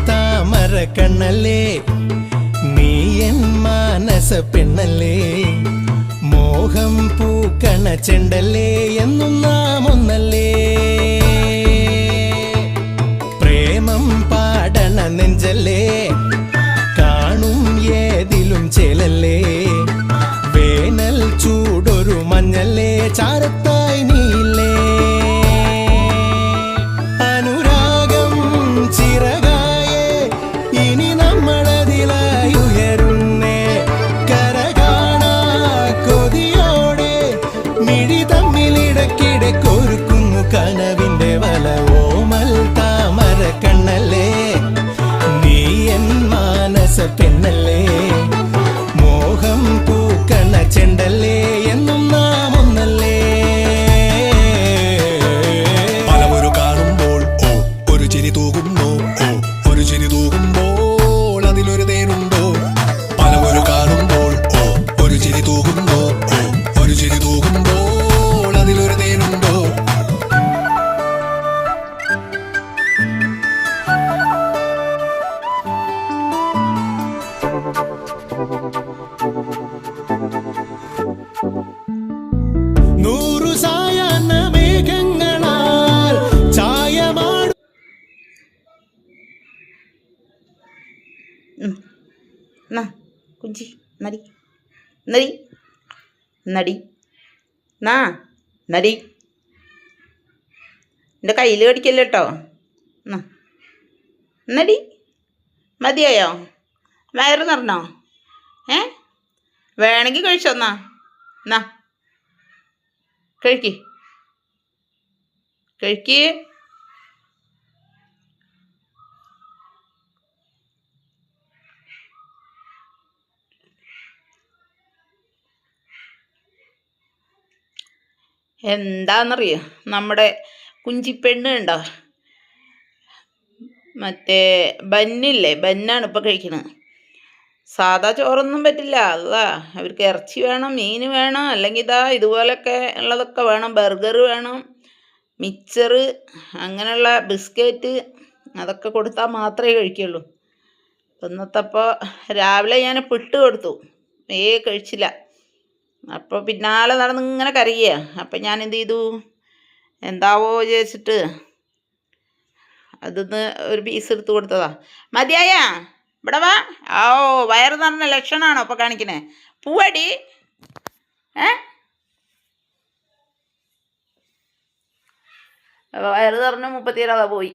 താമര കണ്ണല്ലേ നീ എൻ മാനസ പെണ്ണല്ലേ മോഹം പൂക്കണ ചെണ്ടല്ലേ എന്നും നാം ഒന്നല്ലേ പ്രേമം പാടണ നെഞ്ചല്ലേ കാണും ഏതിലും ചേലല്ലേ വേനൽ ചൂടൊരു മഞ്ഞല്ലേ ചാരത്തായി നീയില്ലേ അനുരാഗം ചിറകായേ ഇനി നമ്മളതിലായി ഉയരുന്നേ കര കാണാ കൊതിയോടെ മിഴി തമ്മിലിടക്കിടെ കൊരുക്കുന്നു കനവിന്റെ വല ഓമൽ താമര കണ്ണല്ലേ നീ എൻ മാനസ പെണ്ണല്ലേ മോഹം പൂക്കണ ചെണ്ടല്ലേ എന്നും നാം ഒന്നല്ലേ പലവരു കാണുമ്പോൾ ഓ ഒരു ചിരി തൂകുന്നു ഓ ഒരു ചിരി തൂകുമ്പോൾ അതിലൊരു തേനുണ്ടോ പലവരു കാണുമ്പോൾ ഓ ഒരു ചിരി തൂകുന്നു ഓ ഒരു ചിരി തൂകുമ്പോൾ അതിലൊരു തേനുണ്ടോ നൂറു സായാഹ്ന മേഘങ്ങളാൽ ചായമാടും കുഞ്ചി നടി നടി നടി നാ നടി എൻ്റെ കയ്യിൽ കടിക്കല്ലോ കേട്ടോ നടി മതിയായോ വയറ് നിറഞ്ഞോ വേണമെങ്കിൽ കഴിച്ചോ എന്നാ കഴിക്ക് കഴിക്ക് എന്താണെന്നറിയോ നമ്മുടെ കുഞ്ചിപ്പെണ്ണ് ഉണ്ടോ മറ്റേ ബന്നില്ലേ ബന്നാണ് ഇപ്പോൾ കഴിക്കുന്നത് സാധാ ചോറൊന്നും പറ്റില്ല അല്ല അവർക്ക് ഇറച്ചി വേണം മീൻ വേണം അല്ലെങ്കിൽ ഇതുപോലൊക്കെ ഉള്ളതൊക്കെ വേണം ബർഗർ വേണം മിക്സർ അങ്ങനെയുള്ള ബിസ്ക്കറ്റ് അതൊക്കെ കൊടുത്താൽ മാത്രമേ കഴിക്കുള്ളൂ ഇന്നത്തപ്പോൾ രാവിലെ ഞാൻ പുട്ട് കൊടുത്തു കഴിച്ചില്ല അപ്പോൾ പിന്നാലെ നടന്ന് ഇങ്ങനെ കരയുക അപ്പം ഞാൻ എന്ത് ചെയ്തു എന്താവോ വിചാരിച്ചിട്ട് അതിന്ന് ഒരു പീസ് എടുത്ത് കൊടുത്തതാ മതിയായാ ഇവിടെ വാ വയറ് നിറഞ്ഞ ലക്ഷണമാണോ അപ്പോൾ കാണിക്കണേ പൂവടി വയറ് നിറഞ്ഞ 37 പോയി